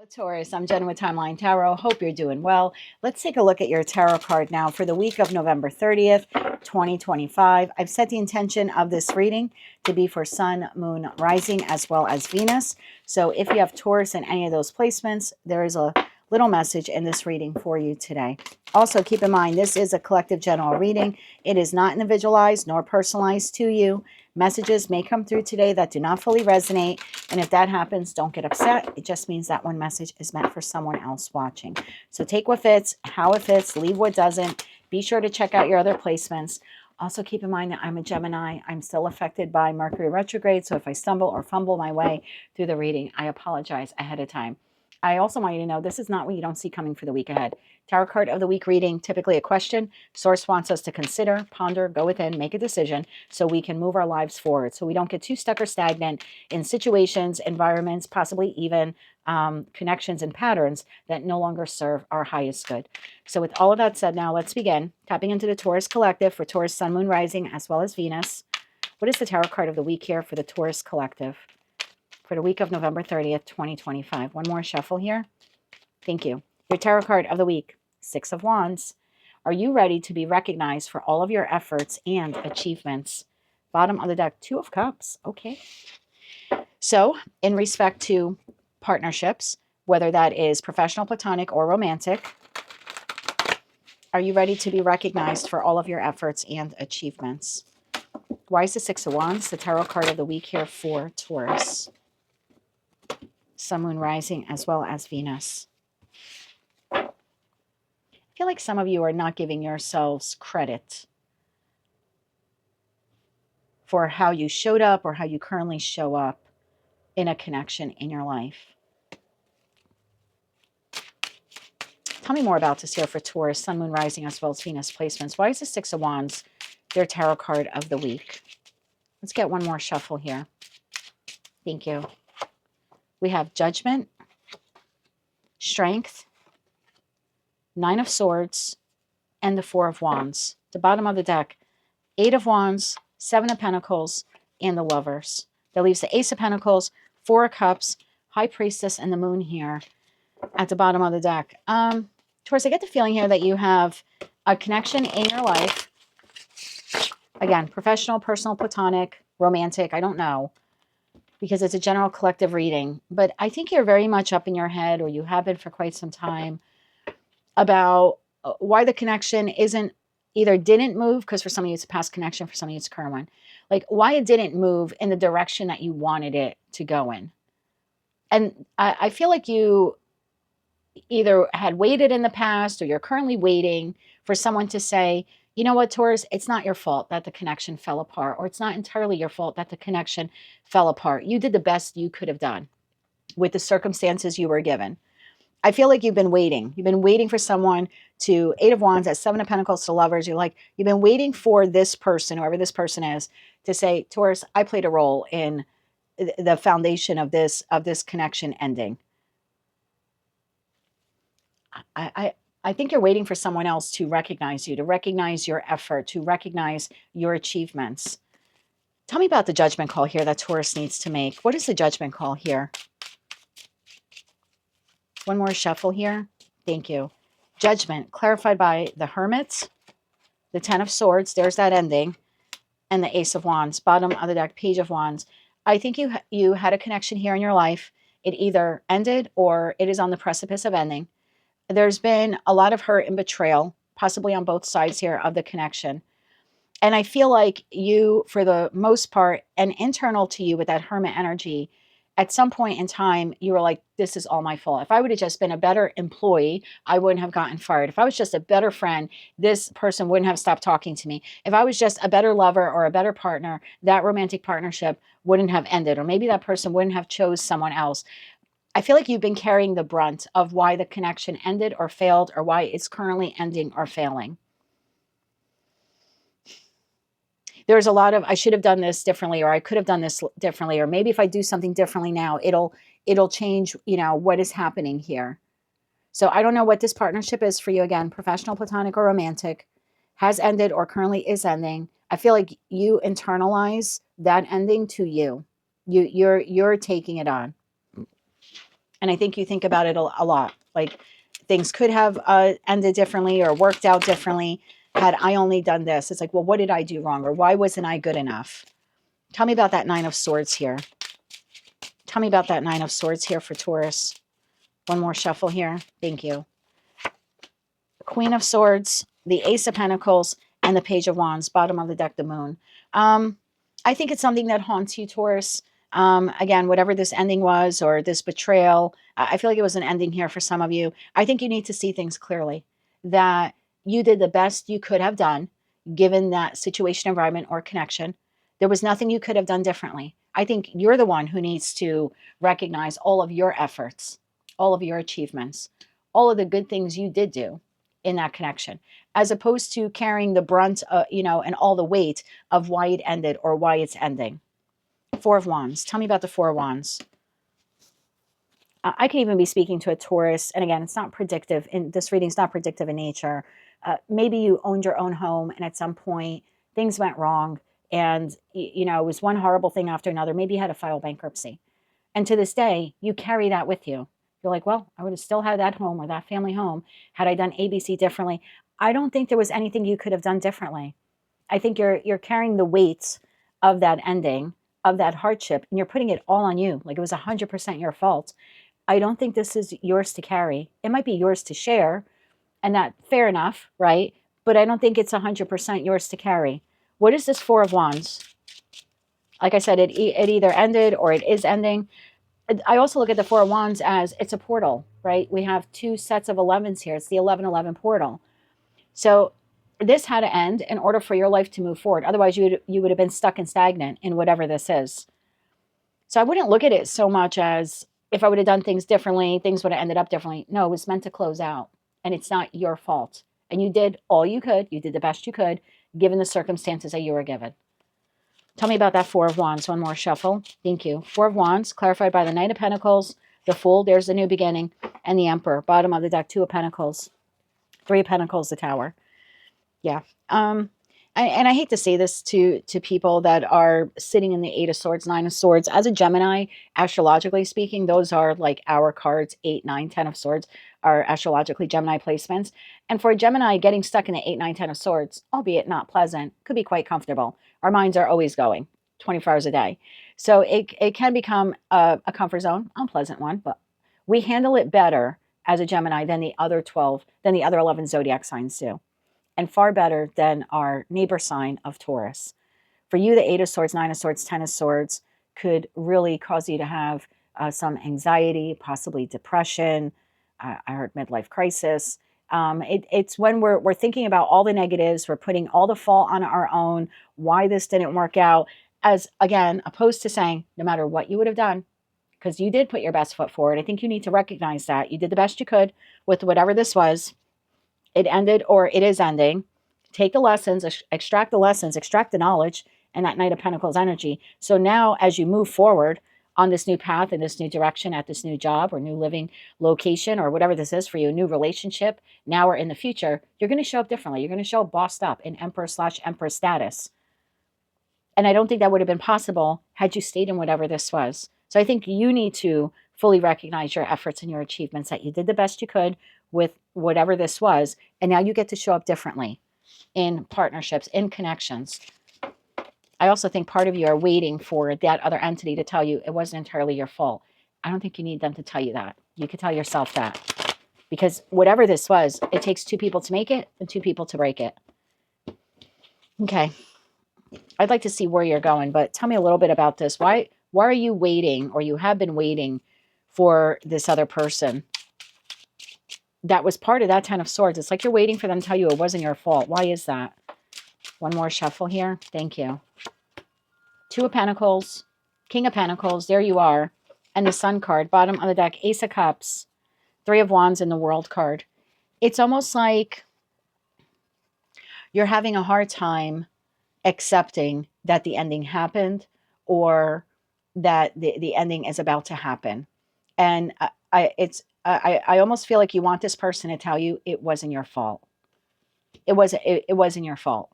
Taurus, I'm Jen with Timeline Tarot. Hope you're doing well. Let's take a look at your tarot card now for the week of November 30th, 2025. I've set the intention of this reading to be for Sun, Moon, Rising, as well as Venus. So if you have Taurus in any of those placements, there is a little message in this reading for you today. Also, keep in mind, this is a collective general reading. It is not individualized nor personalized to you. Messages may come through today that do not fully resonate. And if that happens, don't get upset. It just means that one message is meant for someone else watching. So take what fits, how it fits, leave what doesn't. Be sure to check out your other placements. Also, keep in mind that I'm a Gemini. I'm still affected by Mercury retrograde. So if I stumble or fumble my way through the reading, I apologize ahead of time. I also want you to know this is not what you don't see coming for the week ahead. Tarot card of the week reading, typically a question. Source wants us to consider, ponder, go within, make a decision so we can move our lives forward. So we don't get too stuck or stagnant in situations, environments, possibly even connections and patterns that no longer serve our highest good. So with all of that said, now let's begin. Tapping into the Taurus collective for Taurus, Sun, Moon, Rising, as well as Venus. What is the tarot card of the week here for the Taurus collective for the week of November 30th, 2025? One more shuffle here. Thank you. Your tarot card of the week, Six of Wands. Are you ready to be recognized for all of your efforts and achievements? Bottom of the deck, Two of Cups. Okay. So in respect to partnerships, whether that is professional, platonic, or romantic, are you ready to be recognized for all of your efforts and achievements? Why is the Six of Wands the tarot card of the week here for Taurus? Sun, Moon, Rising, as well as Venus. I feel like some of you are not giving yourselves credit for how you showed up or how you currently show up in a connection in your life. Tell me more about this here for Taurus, Sun, Moon, Rising, as well as Venus placements. Why is the Six of Wands their tarot card of the week? Let's get one more shuffle here. Thank you. We have Judgment, Strength, Nine of Swords, and the Four of Wands. The bottom of the deck, Eight of Wands, Seven of Pentacles, and the Lovers. That leaves the Ace of Pentacles, Four of Cups, High Priestess, and the Moon here at the bottom of the deck. Taurus, I get the feeling here that you have a connection in your life. Again, professional, personal, platonic, romantic, I don't know, because it's a general collective reading. But I think you're very much up in your head, or you have been for quite some time, about why the connection isn't either didn't move, because for some of you it's a past connection, for some of you it's a current one. Like why it didn't move in the direction that you wanted it to go in. And I feel like you either had waited in the past or you're currently waiting for someone to say, you know what, Taurus, it's not your fault that the connection fell apart, or it's not entirely your fault that the connection fell apart. You did the best you could have done with the circumstances you were given. I feel like you've been waiting. You've been waiting for someone to, Eight of Wands, at Seven of Pentacles to Lovers. You've been waiting for this person, whoever this person is, to say, Taurus, I played a role in the foundation of this connection ending. I think you're waiting for someone else to recognize you, to recognize your effort, to recognize your achievements. Tell me about the judgment call here that Taurus needs to make. What is the judgment call here? One more shuffle here. Thank you. Judgment, clarified by the Hermit, the Ten of Swords, there's that ending, and the Ace of Wands. Bottom of the deck, Page of Wands. I think you had a connection here in your life. It either ended or it is on the precipice of ending. There's been a lot of hurt and betrayal, possibly on both sides here of the connection. And I feel like you, for the most part, and internal to you with that Hermit energy, at some point in time, you were like, this is all my fault. If I would have just been a better employee, I wouldn't have gotten fired. If I was just a better friend, this person wouldn't have stopped talking to me. If I was just a better lover or a better partner, that romantic partnership wouldn't have ended. Or maybe that person wouldn't have chose someone else. I feel like you've been carrying the brunt of why the connection ended or failed, or why it's currently ending or failing. There's a lot of, I should have done this differently, or I could have done this differently, or maybe if I do something differently now, it'll change, what is happening here. So I don't know what this partnership is for you. Again, professional, platonic, or romantic, has ended or currently is ending. I feel like you internalize that ending to you. You're taking it on. And I think you think about it a lot. Like things could have ended differently or worked out differently had I only done this. It's like, well, what did I do wrong? Or why wasn't I good enough? Tell me about that Nine of Swords here. Tell me about that Nine of Swords here for Taurus. One more shuffle here. Thank you. Queen of Swords, the Ace of Pentacles, and the Page of Wands, bottom of the deck, the Moon. I think it's something that haunts you, Taurus. Again, whatever this ending was or this betrayal, I feel like it was an ending here for some of you. I think you need to see things clearly, that you did the best you could have done given that situation, environment, or connection. There was nothing you could have done differently. I think you're the one who needs to recognize all of your efforts, all of your achievements, all of the good things you did do in that connection, as opposed to carrying the brunt, and all the weight of why it ended or why it's ending. Four of Wands. Tell me about the Four of Wands. I can even be speaking to a Taurus, and again, it's not predictive. In this reading, it's not predictive in nature. Maybe you owned your own home, and at some point things went wrong, and it was one horrible thing after another. Maybe you had to file bankruptcy, and to this day, you carry that with you. You're like, well, I would have still had that home or that family home had I done ABC differently. I don't think there was anything you could have done differently. I think you're carrying the weight of that ending, of that hardship, and you're putting it all on you. Like it was 100% your fault. I don't think this is yours to carry. It might be yours to share, and that fair enough, right? But I don't think it's 100% yours to carry. What is this Four of Wands? Like I said, it either ended or it is ending. I also look at the Four of Wands as it's a portal, right? We have two sets of 11s here. It's the 11-11 portal. So this had to end in order for your life to move forward. Otherwise, you would have been stuck and stagnant in whatever this is. So I wouldn't look at it so much as if I would have done things differently, things would have ended up differently. No, it was meant to close out, and it's not your fault. And you did all you could. You did the best you could, given the circumstances that you were given. Tell me about that Four of Wands. One more shuffle. Thank you. Four of Wands, clarified by the Knight of Pentacles, the Fool, there's the new beginning, and the Emperor. Bottom of the deck, Two of Pentacles. Three of Pentacles, the Tower. Yeah. And I hate to say this to people that are sitting in the Eight of Swords, Nine of Swords. As a Gemini, astrologically speaking, those are like our cards. 8, 9, 10 of Swords are astrologically Gemini placements. And for a Gemini, getting stuck in the 8, 9, 10 of Swords, albeit not pleasant, could be quite comfortable. Our minds are always going 24 hours a day. So it can become a comfort zone, unpleasant one, but we handle it better as a Gemini than the other 11 zodiac signs do, and far better than our neighbor sign of Taurus. For you, the Eight of Swords, Nine of Swords, 10 of Swords could really cause you to have some anxiety, possibly depression. I heard midlife crisis. It's when we're thinking about all the negatives, we're putting all the fault on our own, why this didn't work out, as again, opposed to saying, no matter what you would have done, because you did put your best foot forward. I think you need to recognize that. You did the best you could with whatever this was. It ended or it is ending. Take the lessons, extract the lessons, extract the knowledge, and that Knight of Pentacles energy. So now as you move forward on this new path, in this new direction, at this new job or new living location or whatever this is for you, new relationship, now or in the future, you're going to show up differently. You're going to show up bossed up in Emperor/Empress status. And I don't think that would have been possible had you stayed in whatever this was. So I think you need to fully recognize your efforts and your achievements, that you did the best you could with whatever this was. And now you get to show up differently in partnerships, in connections. I also think part of you are waiting for that other entity to tell you it wasn't entirely your fault. I don't think you need them to tell you that. You could tell yourself that. Because whatever this was, it takes two people to make it and two people to break it. Okay. I'd like to see where you're going, but tell me a little bit about this. Why are you waiting, or you have been waiting for this other person that was part of that 10 of Swords? It's like you're waiting for them to tell you it wasn't your fault. Why is that? One more shuffle here. Thank you. Two of Pentacles, King of Pentacles, there you are. And the Sun card, bottom of the deck, Ace of Cups, Three of Wands, and the World card. It's almost like you're having a hard time accepting that the ending happened, or that the ending is about to happen. And I almost feel like you want this person to tell you it wasn't your fault. It wasn't your fault.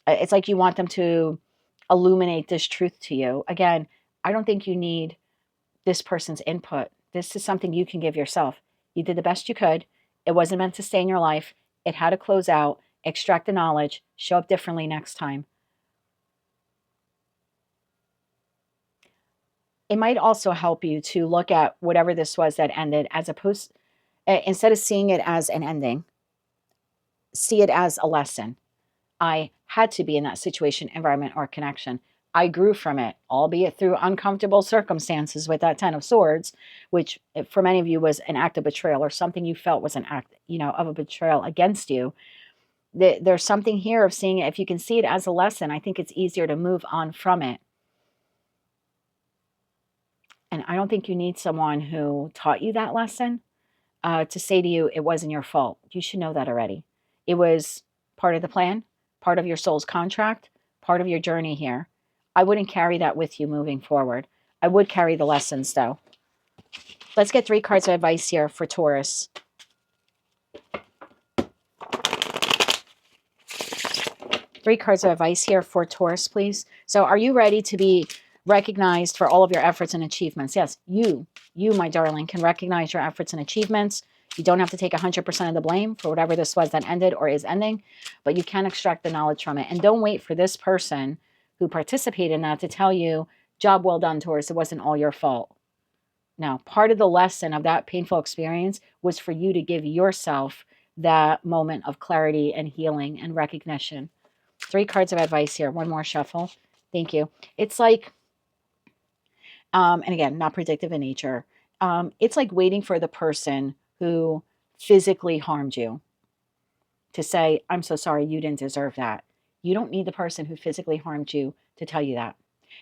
It's like you want them to illuminate this truth to you. Again, I don't think you need this person's input This is something you can give yourself. You did the best you could. It wasn't meant to stay in your life. It had to close out. Extract the knowledge. Show up differently next time. It might also help you to look at whatever this was that ended as opposed, instead of seeing it as an ending, see it as a lesson. I had to be in that situation, environment, or connection. I grew from it, albeit through uncomfortable circumstances with that 10 of swords, which for many of you was an act of betrayal or something you felt was an act, of a betrayal against you. There's something here of seeing it. If you can see it as a lesson, I think it's easier to move on from it. And I don't think you need someone who taught you that lesson to say to you, it wasn't your fault. You should know that already. It was part of the plan, part of your soul's contract, part of your journey here. I wouldn't carry that with you moving forward. I would carry the lessons, though. Let's get 3 cards of advice here for Taurus. 3 cards of advice here for Taurus, please. So are you ready to be recognized for all of your efforts and achievements? Yes, you, my darling, can recognize your efforts and achievements. You don't have to take 100% of the blame for whatever this was that ended or is ending, but you can extract the knowledge from it. And don't wait for this person who participated in that to tell you, job well done, Taurus, it wasn't all your fault. Now, part of the lesson of that painful experience was for you to give yourself that moment of clarity and healing and recognition. 3 cards of advice here. One more shuffle. Thank you. It's like, and again, not predictive in nature. It's like waiting for the person who physically harmed you to say, I'm so sorry, you didn't deserve that. You don't need the person who physically harmed you to tell you that.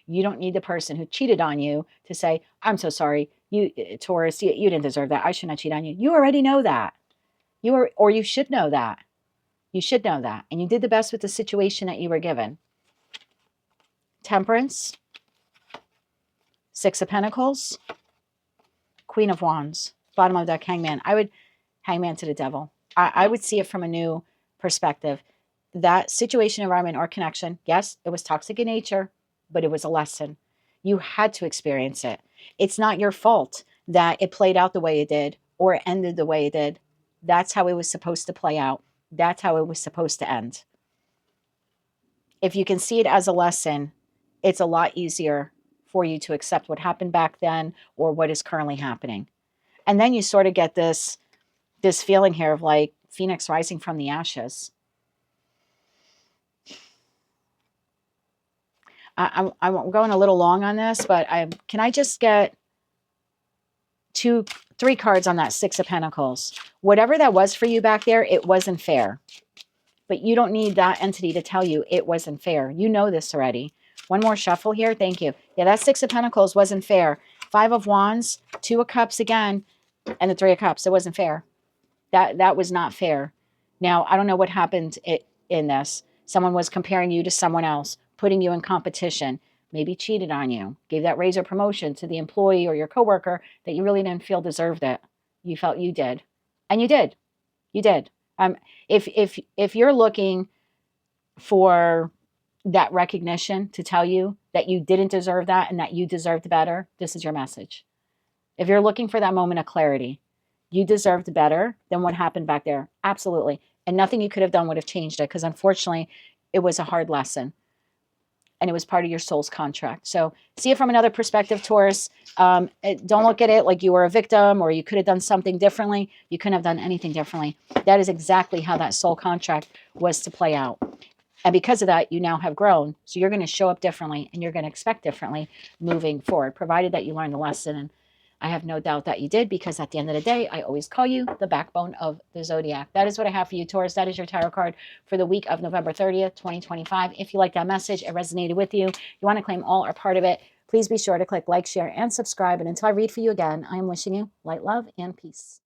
You don't need the person who cheated on you to say, I'm so sorry, you, Taurus, you didn't deserve that. I should not cheat on you. You already know that. Or you should know that. You should know that. And you did the best with the situation that you were given. Temperance, 6 of Pentacles, Queen of Wands, bottom of the deck, Hangman. Hangman to the devil. I would see it from a new perspective. That situation, environment, or connection, yes, it was toxic in nature, but it was a lesson. You had to experience it. It's not your fault that it played out the way it did or it ended the way it did. That's how it was supposed to play out. That's how it was supposed to end. If you can see it as a lesson, it's a lot easier for you to accept what happened back then or what is currently happening. And then you sort of get this feeling here of like Phoenix rising from the ashes. I'm going a little long on this, but can I just get 3 cards on that 6 of Pentacles? Whatever that was for you back there, it wasn't fair. But you don't need that entity to tell you it wasn't fair. You know this already. One more shuffle here. Thank you. Yeah, that 6 of Pentacles wasn't fair. 5 of Wands, 2 of Cups again, and the 3 of Cups. It wasn't fair. That was not fair. Now, I don't know what happened in this. Someone was comparing you to someone else, putting you in competition, maybe cheated on you, gave that raise or promotion to the employee or your coworker that you really didn't feel deserved it. You felt you did. And you did. You did. If you're looking for that recognition to tell you that you didn't deserve that and that you deserved better, this is your message. If you're looking for that moment of clarity, you deserved better than what happened back there. Absolutely. And nothing you could have done would have changed it because unfortunately, it was a hard lesson. And it was part of your soul's contract. So see it from another perspective, Taurus. Don't look at it like you were a victim or you could have done something differently. You couldn't have done anything differently. That is exactly how that soul contract was to play out. And because of that, you now have grown. So you're going to show up differently and you're going to expect differently moving forward, provided that you learn the lesson. And I have no doubt that you did, because at the end of the day, I always call you the backbone of the zodiac. That is what I have for you, Taurus. That is your tarot card for the week of November 30th, 2025. If you like that message, it resonated with you, you want to claim all or part of it, please be sure to click like, share, and subscribe. And until I read for you again, I am wishing you light, love, and peace.